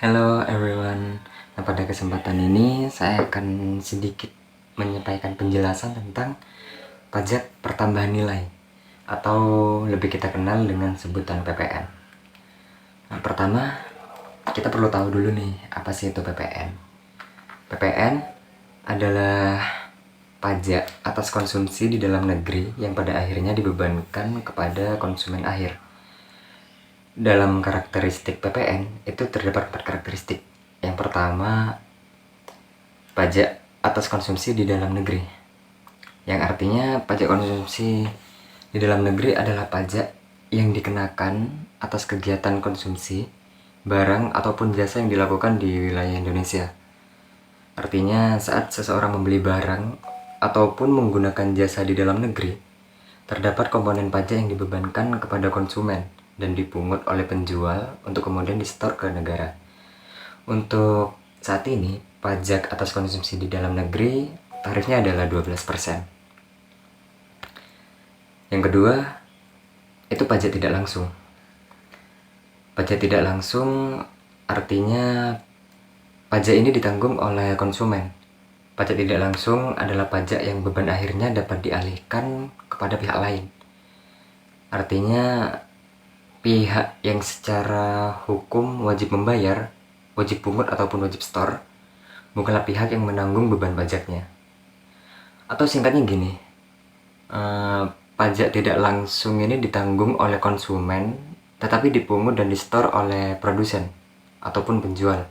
Hello everyone. Nah, pada kesempatan ini saya akan sedikit menyampaikan penjelasan tentang pajak pertambahan nilai atau lebih kita kenal dengan sebutan PPN. Nah, pertama kita perlu tahu dulu nih, apa sih itu PPN? PPN adalah pajak atas konsumsi di dalam negeri yang pada akhirnya dibebankan kepada konsumen akhir. Dalam karakteristik PPN itu terdapat 4 karakteristik. Yang pertama, pajak atas konsumsi di dalam negeri, yang artinya pajak konsumsi di dalam negeri adalah pajak yang dikenakan atas kegiatan konsumsi barang ataupun jasa yang dilakukan di wilayah Indonesia. Artinya saat seseorang membeli barang ataupun menggunakan jasa di dalam negeri, terdapat komponen pajak yang dibebankan kepada konsumen dan dipungut oleh penjual untuk kemudian disetor ke negara. Untuk saat ini, pajak atas konsumsi di dalam negeri tarifnya adalah 12%. Yang kedua, itu pajak tidak langsung. Pajak tidak langsung artinya pajak ini ditanggung oleh konsumen. Pajak tidak langsung adalah pajak yang beban akhirnya dapat dialihkan kepada pihak lain. Artinya pihak yang secara hukum wajib membayar, wajib pungut ataupun wajib setor, bukanlah pihak yang menanggung beban pajaknya. Atau singkatnya gini, pajak tidak langsung ini ditanggung oleh konsumen, tetapi dipungut dan disetor oleh produsen ataupun penjual.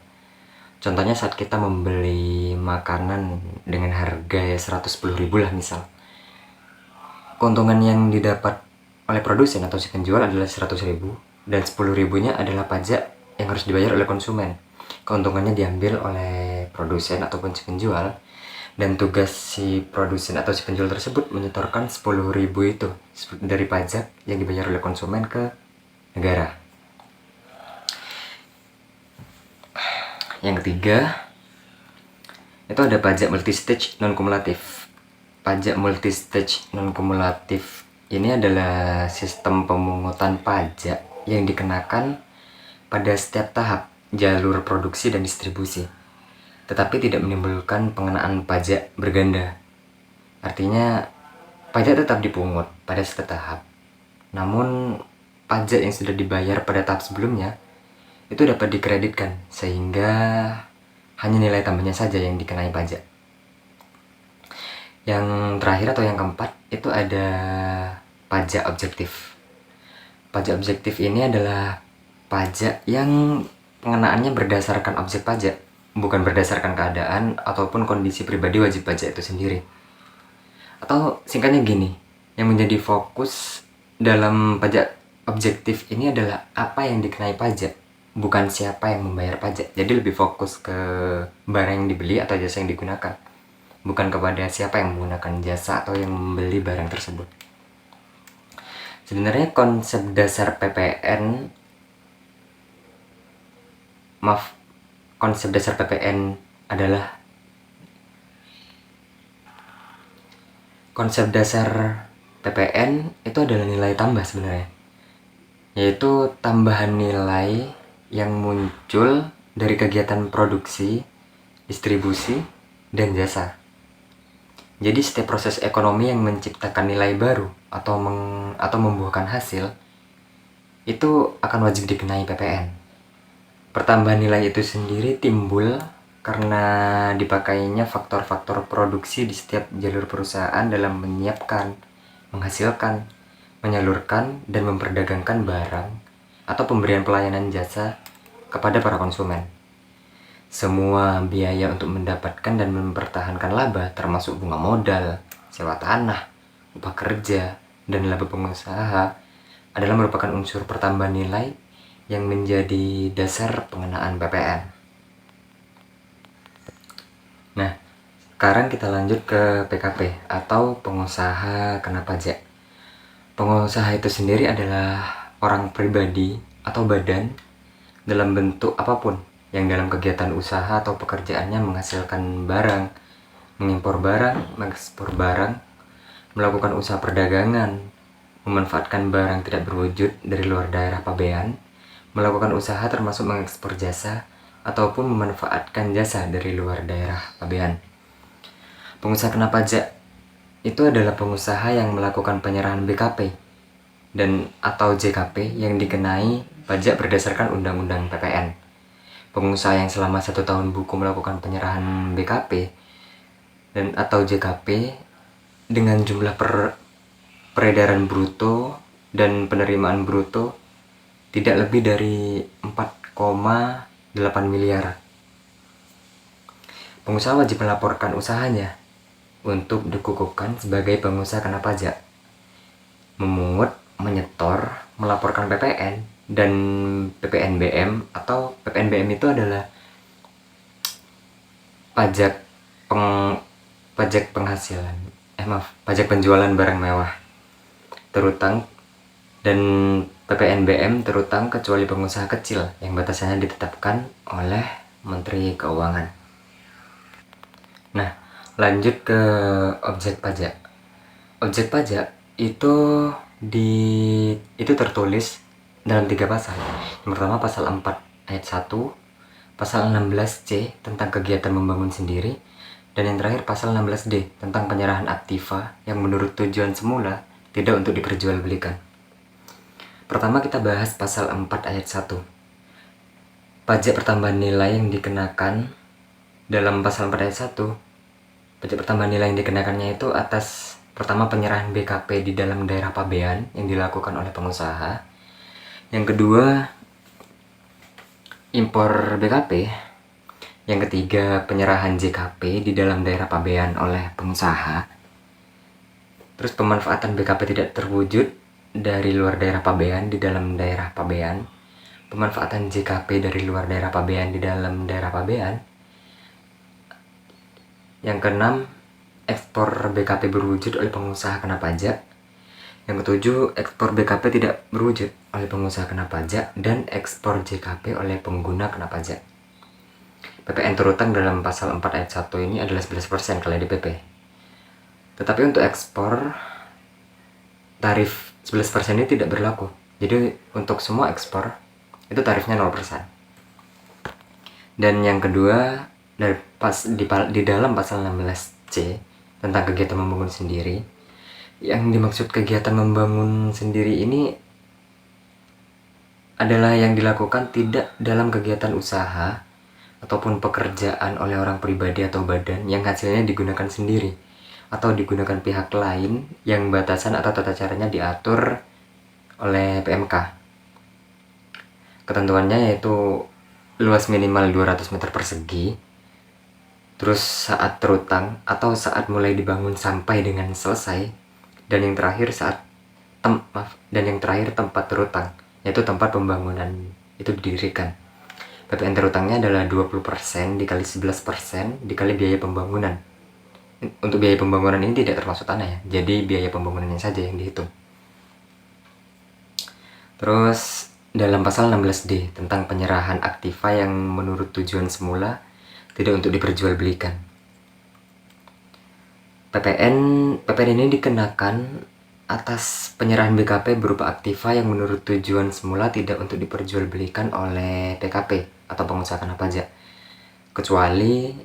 Contohnya saat kita membeli makanan dengan harga 110.000 lah misal, keuntungan yang didapat oleh produsen atau si penjual adalah 100.000 dan 10.000-nya adalah pajak yang harus dibayar oleh konsumen. Keuntungannya diambil oleh produsen ataupun si penjual, dan tugas si produsen atau si penjual tersebut menyetorkan 10.000 itu dari pajak yang dibayar oleh konsumen ke negara. Yang ketiga, itu ada pajak multistage non-kumulatif. Pajak multistage non-kumulatif ini adalah sistem pemungutan pajak yang dikenakan pada setiap tahap jalur produksi dan distribusi, tetapi tidak menimbulkan pengenaan pajak berganda. Artinya pajak tetap dipungut pada setiap tahap, namun pajak yang sudah dibayar pada tahap sebelumnya itu dapat dikreditkan, sehingga hanya nilai tambahnya saja yang dikenai pajak. Yang terakhir atau yang keempat, itu ada pajak objektif. Pajak objektif ini adalah pajak yang pengenaannya berdasarkan objek pajak, bukan berdasarkan keadaan ataupun kondisi pribadi wajib pajak itu sendiri. Atau singkatnya gini, yang menjadi fokus dalam pajak objektif ini adalah apa yang dikenai pajak, bukan siapa yang membayar pajak. Jadi lebih fokus ke barang yang dibeli atau jasa yang digunakan, bukan kepada siapa yang menggunakan jasa atau yang membeli barang tersebut. Sebenarnya konsep dasar PPN adalah konsep dasar PPN itu adalah nilai tambah sebenarnya, yaitu tambahan nilai yang muncul dari kegiatan produksi, distribusi, dan jasa. Jadi setiap proses ekonomi yang menciptakan nilai baru atau membuahkan hasil itu akan wajib dikenai PPN. Pertambahan nilai itu sendiri timbul karena dipakainya faktor-faktor produksi di setiap jalur perusahaan dalam menyiapkan, menghasilkan, menyalurkan, dan memperdagangkan barang atau pemberian pelayanan jasa kepada para konsumen. Semua biaya untuk mendapatkan dan mempertahankan laba, termasuk bunga modal, sewa tanah, upah kerja, dan laba pengusaha, adalah merupakan unsur pertambahan nilai yang menjadi dasar pengenaan PPN. Nah, sekarang kita lanjut ke PKP atau pengusaha kena pajak. Pengusaha itu sendiri adalah orang pribadi atau badan dalam bentuk apapun yang dalam kegiatan usaha atau pekerjaannya menghasilkan barang, mengimpor barang, mengekspor barang, melakukan usaha perdagangan, memanfaatkan barang tidak berwujud dari luar daerah pabean, melakukan usaha termasuk mengekspor jasa, ataupun memanfaatkan jasa dari luar daerah pabean. Pengusaha kena pajak itu adalah pengusaha yang melakukan penyerahan BKP dan atau JKP yang dikenai pajak berdasarkan Undang-Undang PPN. Pengusaha yang selama 1 tahun buku melakukan penyerahan BKP dan atau JKP dengan jumlah peredaran bruto dan penerimaan bruto tidak lebih dari 4,8 miliar. Pengusaha wajib melaporkan usahanya untuk dikukuhkan sebagai pengusaha kena pajak, memungut, menyetor, melaporkan PPN dan PPNBM. Atau PPNBM itu adalah pajak penghasilan, pajak penjualan barang mewah terutang, dan PPNBM terutang kecuali pengusaha kecil yang batasannya ditetapkan oleh Menteri Keuangan. Nah, lanjut ke objek pajak. Objek pajak itu tertulis dalam 3 pasal. Yang pertama pasal 4 ayat 1, pasal 16C tentang kegiatan membangun sendiri, dan yang terakhir pasal 16D tentang penyerahan aktiva yang menurut tujuan semula tidak untuk diperjualbelikan. Pertama kita bahas pasal 4 ayat 1. Pajak pertambahan nilai yang dikenakan dalam pasal 4 ayat 1, pajak pertambahan nilai yang dikenakannya itu atas pertama penyerahan BKP di dalam daerah pabean yang dilakukan oleh pengusaha. Yang kedua, impor BKP. Yang ketiga, penyerahan JKP di dalam daerah pabean oleh pengusaha. Terus pemanfaatan BKP tidak terwujud dari luar daerah pabean di dalam daerah pabean. Pemanfaatan JKP dari luar daerah pabean di dalam daerah pabean. Yang keenam, ekspor BKP berwujud oleh pengusaha kena pajak. Yang ketujuh, ekspor BKP tidak berwujud oleh pengusaha kena pajak, dan ekspor JKP oleh pengguna kena pajak. PPN terutang dalam pasal 4 ayat 1 ini adalah 11% kalau DPP. Tetapi untuk ekspor, tarif 11% ini tidak berlaku. Jadi untuk semua ekspor itu tarifnya 0%. Dan yang kedua, di dalam pasal 16C tentang kegiatan membangun sendiri, yang dimaksud kegiatan membangun sendiri ini adalah yang dilakukan tidak dalam kegiatan usaha ataupun pekerjaan oleh orang pribadi atau badan yang hasilnya digunakan sendiri atau digunakan pihak lain yang batasan atau tata caranya diatur oleh PMK. Ketentuannya yaitu luas minimal 200 meter persegi, terus saat terutang atau saat mulai dibangun sampai dengan selesai, dan yang terakhir tempat terutang, yaitu tempat pembangunan itu didirikan. PPN terutangnya adalah 20% dikali 11% dikali biaya pembangunan. Untuk biaya pembangunan ini tidak termasuk tanah ya, jadi biaya pembangunannya saja yang dihitung. Terus dalam pasal 16D tentang penyerahan aktiva yang menurut tujuan semula tidak untuk diperjualbelikan. PPN ini dikenakan atas penyerahan BKP berupa aktiva yang menurut tujuan semula tidak untuk diperjualbelikan oleh PKP atau pengusaha kena pajak, kecuali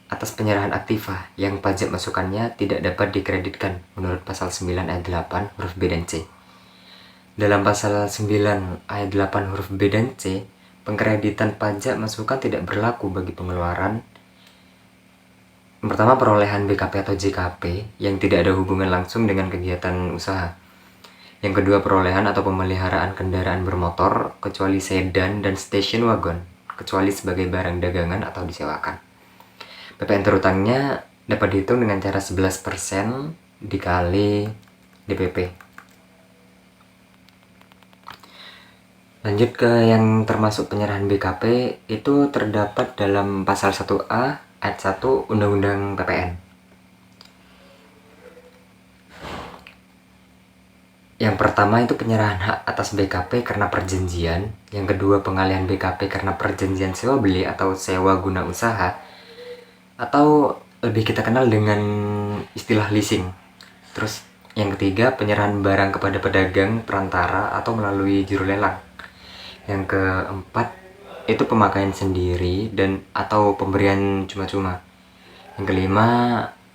atas penyerahan aktiva yang pajak masukannya tidak dapat dikreditkan menurut pasal 9 ayat 8 huruf B dan C. Dalam pasal 9 ayat 8 huruf B dan C, pengkreditan pajak masukan tidak berlaku bagi pengeluaran pertama perolehan BKP atau JKP yang tidak ada hubungan langsung dengan kegiatan usaha. Yang kedua, perolehan atau pemeliharaan kendaraan bermotor kecuali sedan dan station wagon, kecuali sebagai barang dagangan atau disewakan. PPN terutangnya dapat dihitung dengan cara 11% dikali DPP. Lanjut ke yang termasuk penyerahan BKP, itu terdapat dalam pasal 1A ayat 1 Undang-Undang PPN. Yang pertama itu penyerahan hak atas BKP karena perjanjian. Yang kedua, pengalihan BKP karena perjanjian sewa beli atau sewa guna usaha, atau lebih kita kenal dengan istilah leasing. Terus yang ketiga, penyerahan barang kepada pedagang, perantara, atau melalui juru lelang. Yang keempat, itu pemakaian sendiri dan atau pemberian cuma-cuma. Yang kelima,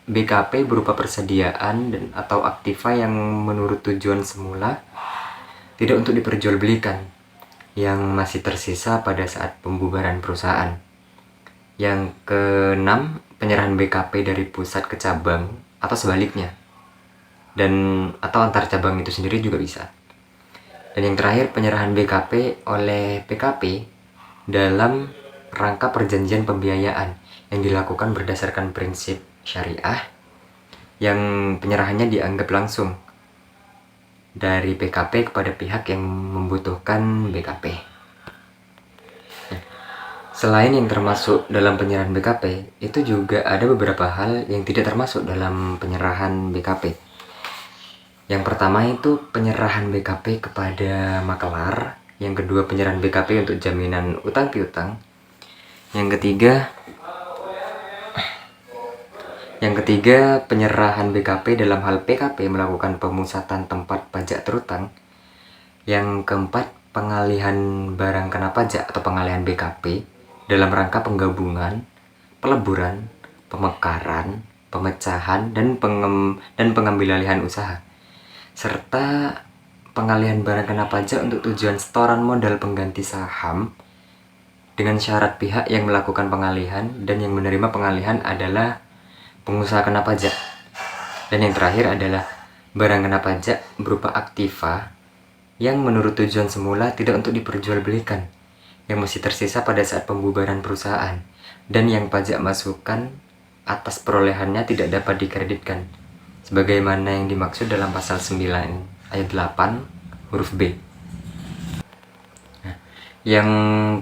BKP berupa persediaan dan atau aktiva yang menurut tujuan semula tidak untuk diperjualbelikan, yang masih tersisa pada saat pembubaran perusahaan. Yang keenam, penyerahan BKP dari pusat ke cabang atau sebaliknya, dan atau antar cabang itu sendiri juga bisa. Dan yang terakhir, penyerahan BKP oleh PKP dalam rangka perjanjian pembiayaan yang dilakukan berdasarkan prinsip syariah, yang penyerahannya dianggap langsung dari PKP kepada pihak yang membutuhkan BKP. Selain yang termasuk dalam penyerahan BKP, itu juga ada beberapa hal yang tidak termasuk dalam penyerahan BKP. Yang pertama itu penyerahan BKP kepada makelar. Yang kedua, penyerahan BKP untuk jaminan utang piutang. Yang ketiga, penyerahan BKP dalam hal PKP melakukan pemusatan tempat pajak terutang. Yang keempat, pengalihan barang kena pajak atau pengalihan BKP dalam rangka penggabungan, peleburan, pemekaran, pemecahan, dan pengambil alihan usaha, serta pengalihan barang kena pajak untuk tujuan setoran modal pengganti saham dengan syarat pihak yang melakukan pengalihan dan yang menerima pengalihan adalah pengusaha kena pajak. Dan yang terakhir adalah barang kena pajak berupa aktiva yang menurut tujuan semula tidak untuk diperjualbelikan, yang masih tersisa pada saat pembubaran perusahaan, dan yang pajak masukan atas perolehannya tidak dapat dikreditkan, sebagaimana yang dimaksud dalam pasal 9 ayat 8 huruf B. Nah, yang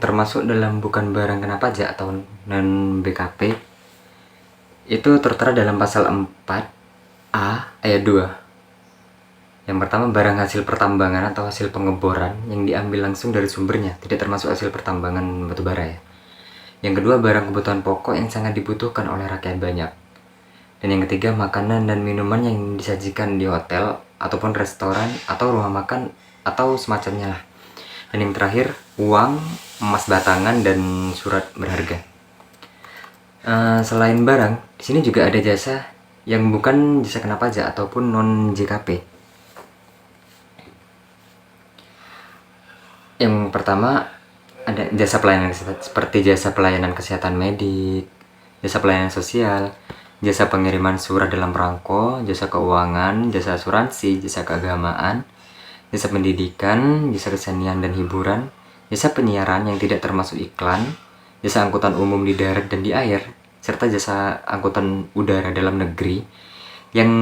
termasuk dalam bukan barang kena pajak atau non BKP itu tertera dalam pasal 4A ayat 2. Yang pertama, barang hasil pertambangan atau hasil pengeboran yang diambil langsung dari sumbernya, tidak termasuk hasil pertambangan batubara ya. Yang kedua, barang kebutuhan pokok yang sangat dibutuhkan oleh rakyat banyak. Dan yang ketiga, makanan dan minuman yang disajikan di hotel ataupun restoran atau rumah makan atau semacamnya lah. Dan yang terakhir, uang, emas batangan, dan surat berharga. Selain barang, di sini juga ada jasa yang bukan jasa kena pajak ataupun non JKP. Yang pertama ada jasa pelayanan kesehatan, seperti jasa pelayanan kesehatan medik, jasa pelayanan sosial, jasa pengiriman surat dalam perangko, jasa keuangan, jasa asuransi, jasa keagamaan, jasa pendidikan, jasa kesenian dan hiburan, jasa penyiaran yang tidak termasuk iklan, jasa angkutan umum di darat dan di air, serta jasa angkutan udara dalam negeri yang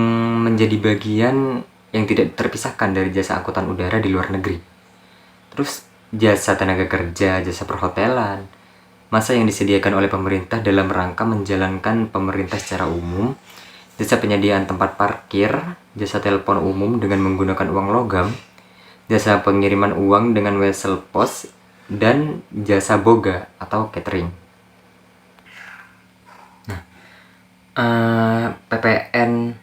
menjadi bagian yang tidak terpisahkan dari jasa angkutan udara di luar negeri. Terus jasa tenaga kerja, jasa perhotelan, masa yang disediakan oleh pemerintah dalam rangka menjalankan pemerintah secara umum, jasa penyediaan tempat parkir, jasa telepon umum dengan menggunakan uang logam, jasa pengiriman uang dengan wesel pos, dan jasa boga atau catering. Nah, PPN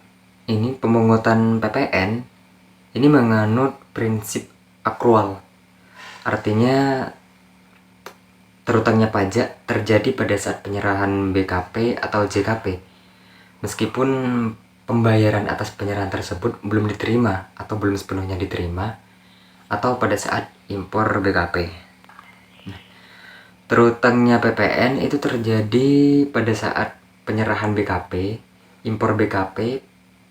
ini, pemungutan PPN ini menganut prinsip akrual. Artinya terutangnya pajak terjadi pada saat penyerahan BKP atau JKP, meskipun pembayaran atas penyerahan tersebut belum diterima atau belum sepenuhnya diterima, atau pada saat impor BKP. Terutangnya PPN itu terjadi pada saat penyerahan BKP, impor BKP,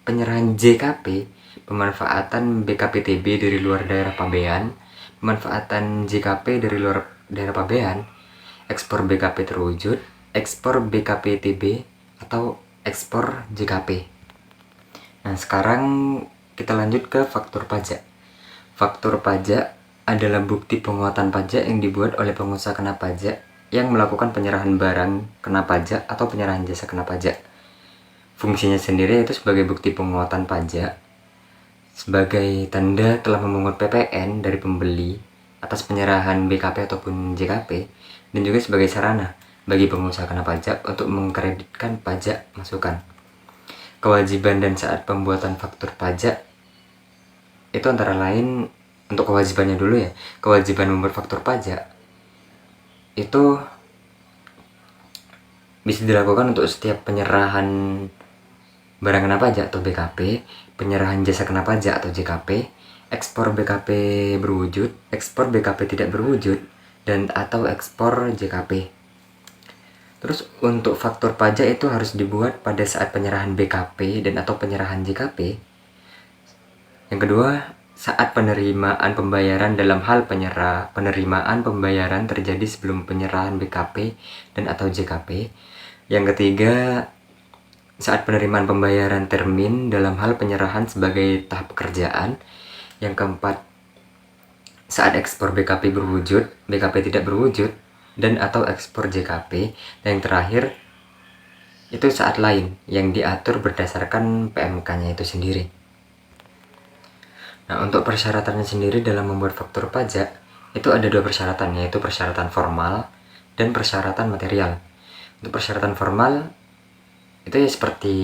penyerahan JKP, pemanfaatan BKPTB dari luar daerah pabean, pemanfaatan JKP dari luar daerah pabean, ekspor BKP terwujud, ekspor BKPTB, atau ekspor JKP. Nah, sekarang kita lanjut ke faktur pajak. Faktur pajak adalah bukti penguatan pajak yang dibuat oleh pengusaha kena pajak yang melakukan penyerahan barang kena pajak atau penyerahan jasa kena pajak. Fungsinya sendiri yaitu sebagai bukti penguatan pajak, sebagai tanda telah memungut PPN dari pembeli atas penyerahan BKP ataupun JKP, dan juga sebagai sarana bagi pengusaha kena pajak untuk mengkreditkan pajak masukan. Kewajiban dan saat pembuatan faktur pajak itu antara lain, untuk kewajibannya dulu ya, kewajiban membuat faktur pajak itu bisa dilakukan untuk setiap penyerahan barang kena pajak atau BKP, penyerahan jasa kena pajak atau JKP, ekspor BKP berwujud, ekspor BKP tidak berwujud, dan atau ekspor JKP. Terus untuk faktur pajak itu harus dibuat pada saat penyerahan BKP dan atau penyerahan JKP. Yang kedua, saat penerimaan pembayaran dalam hal penerimaan pembayaran terjadi sebelum penyerahan BKP dan atau JKP. Yang ketiga, saat penerimaan pembayaran termin dalam hal penyerahan sebagai tahap pekerjaan. Yang keempat, saat ekspor BKP berwujud, BKP tidak berwujud, dan atau ekspor JKP. Dan yang terakhir, itu saat lain yang diatur berdasarkan PMK-nya itu sendiri. Nah, untuk persyaratannya sendiri dalam membuat faktur pajak, itu ada 2 persyaratan, yaitu persyaratan formal dan persyaratan material. Untuk persyaratan formal, itu ya seperti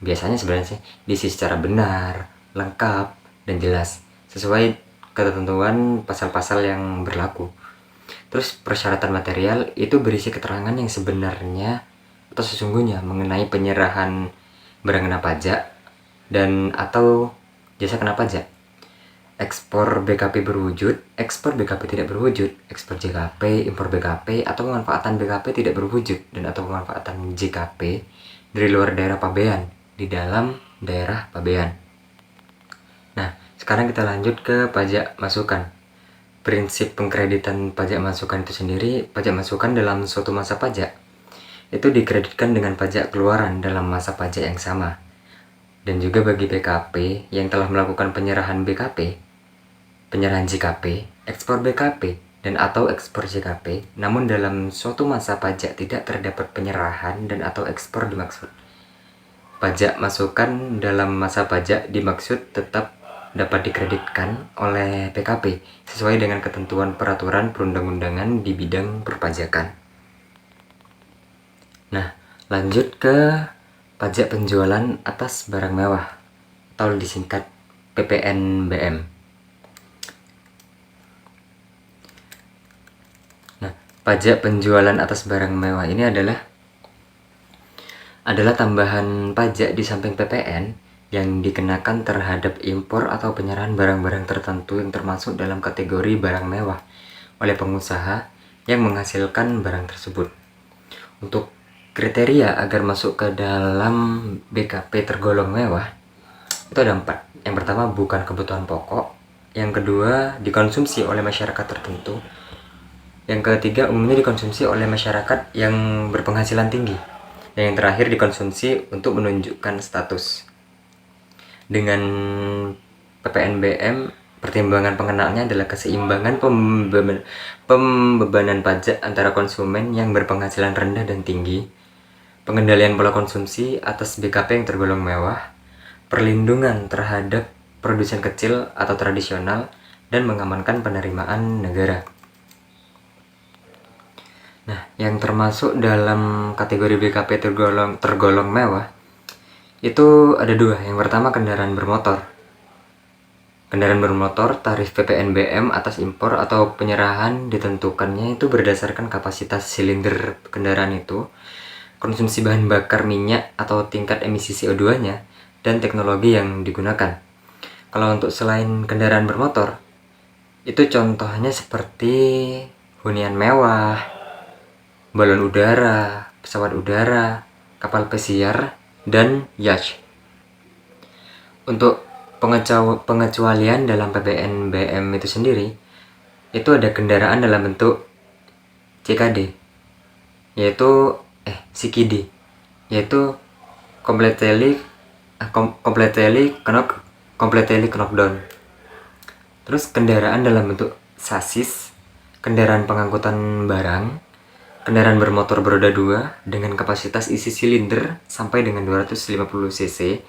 biasanya sebenarnya sih, diisi secara benar, lengkap, dan jelas, sesuai ketentuan pasal-pasal yang berlaku. Terus persyaratan material itu berisi keterangan yang sebenarnya atau sesungguhnya mengenai penyerahan barang kena pajak dan atau jasa kena pajak. Ekspor BKP berwujud, ekspor BKP tidak berwujud, ekspor JKP, impor BKP, atau pemanfaatan BKP tidak berwujud dan atau pemanfaatan JKP dari luar daerah pabean di dalam daerah pabean. Nah, sekarang kita lanjut ke pajak masukan. Prinsip pengkreditan pajak masukan itu sendiri, pajak masukan dalam suatu masa pajak itu dikreditkan dengan pajak keluaran dalam masa pajak yang sama. Dan juga bagi PKP yang telah melakukan penyerahan BKP, penyerahan JKP, ekspor BKP, dan atau ekspor JKP, namun dalam suatu masa pajak tidak terdapat penyerahan dan atau ekspor dimaksud. Pajak masukan dalam masa pajak dimaksud tetap dapat dikreditkan oleh PKP sesuai dengan ketentuan peraturan perundang-undangan di bidang perpajakan. Nah, lanjut ke pajak penjualan atas barang mewah atau disingkat PPNBM. Nah, pajak penjualan atas barang mewah ini adalah tambahan pajak di samping PPN yang dikenakan terhadap impor atau penyerahan barang-barang tertentu yang termasuk dalam kategori barang mewah oleh pengusaha yang menghasilkan barang tersebut. Untuk kriteria agar masuk ke dalam BKP tergolong mewah itu ada 4. Yang pertama, bukan kebutuhan pokok. Yang kedua, dikonsumsi oleh masyarakat tertentu. Yang ketiga, umumnya dikonsumsi oleh masyarakat yang berpenghasilan tinggi. Dan yang terakhir, dikonsumsi untuk menunjukkan status. Dengan PPNBM, pertimbangan pengenaannya adalah keseimbangan pembebanan pajak antara konsumen yang berpenghasilan rendah dan tinggi, pengendalian pola konsumsi atas BKP yang tergolong mewah, perlindungan terhadap produsen kecil atau tradisional, dan mengamankan penerimaan negara. Nah, yang termasuk dalam kategori BKP tergolong mewah itu ada 2. Yang pertama, kendaraan bermotor. Kendaraan bermotor, tarif PPNBM atas impor atau penyerahan ditentukannya itu berdasarkan kapasitas silinder kendaraan itu, konsumsi bahan bakar minyak atau tingkat emisi CO2-nya, dan teknologi yang digunakan. Kalau untuk selain kendaraan bermotor, itu contohnya seperti hunian mewah, balon udara, pesawat udara, kapal pesiar, dan yacht. Untuk pengecualian dalam PPNBM itu sendiri, itu ada kendaraan dalam bentuk CKD, yaitu CKD, yaitu completely knocked down. Terus kendaraan dalam bentuk sasis, kendaraan pengangkutan barang, kendaraan bermotor beroda 2 dengan kapasitas isi silinder sampai dengan 250 cc,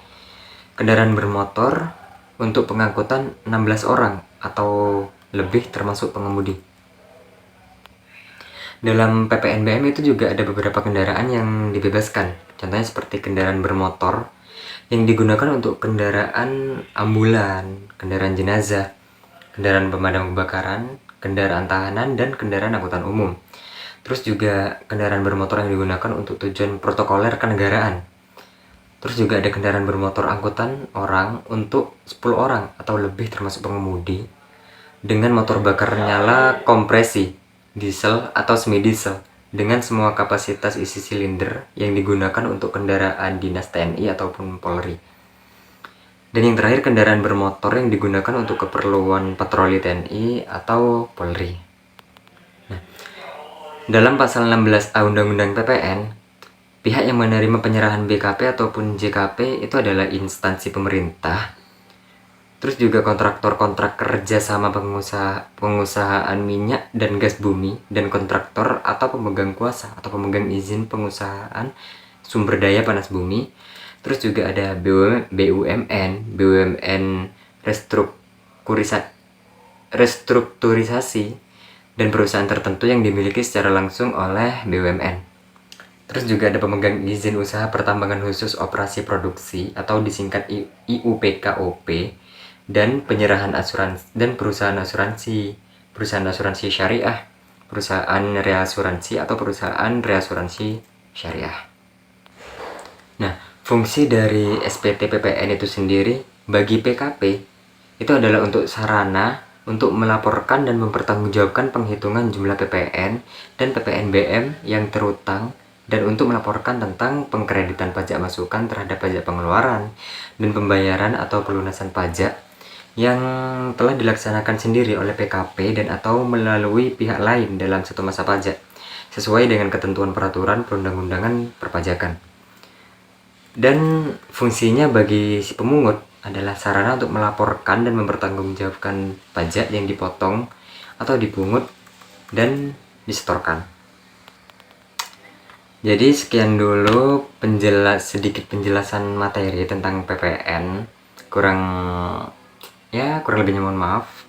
kendaraan bermotor untuk pengangkutan 16 orang atau lebih termasuk pengemudi. Dalam PPNBM itu juga ada beberapa kendaraan yang dibebaskan, contohnya seperti kendaraan bermotor yang digunakan untuk kendaraan ambulan, kendaraan jenazah, kendaraan pemadam kebakaran, kendaraan tahanan, dan kendaraan angkutan umum. Terus juga kendaraan bermotor yang digunakan untuk tujuan protokoler kenegaraan. Terus juga ada kendaraan bermotor angkutan orang untuk 10 orang atau lebih termasuk pengemudi dengan motor bakar nyala kompresi, diesel atau semi diesel dengan semua kapasitas isi silinder yang digunakan untuk kendaraan dinas TNI ataupun Polri. Dan yang terakhir, kendaraan bermotor yang digunakan untuk keperluan patroli TNI atau Polri. Nah, dalam pasal 16A Undang-Undang PPN, pihak yang menerima penyerahan BKP ataupun JKP itu adalah instansi pemerintah. Terus juga kontraktor-kontrak kerja sama pengusahaan minyak dan gas bumi, dan kontraktor atau pemegang kuasa atau pemegang izin pengusahaan sumber daya panas bumi. Terus juga ada BUMN restrukturisasi, dan perusahaan tertentu yang dimiliki secara langsung oleh BUMN. Terus juga ada pemegang izin usaha pertambangan khusus operasi produksi atau disingkat IUPKOP, dan penyerahan asuransi dan perusahaan asuransi syariah, perusahaan reasuransi atau perusahaan reasuransi syariah. Nah, fungsi dari SPT PPN itu sendiri bagi PKP itu adalah untuk sarana untuk melaporkan dan mempertanggungjawabkan penghitungan jumlah PPN dan PPNBM yang terutang, dan untuk melaporkan tentang pengkreditan pajak masukan terhadap pajak pengeluaran dan pembayaran atau pelunasan pajak yang telah dilaksanakan sendiri oleh PKP dan atau melalui pihak lain dalam satu masa pajak sesuai dengan ketentuan peraturan perundang-undangan perpajakan. Dan fungsinya bagi si pemungut adalah sarana untuk melaporkan dan mempertanggungjawabkan pajak yang dipotong atau dipungut dan disetorkan. Jadi sekian dulu sedikit penjelasan materi tentang PPN. Kurang lebihnya mohon maaf.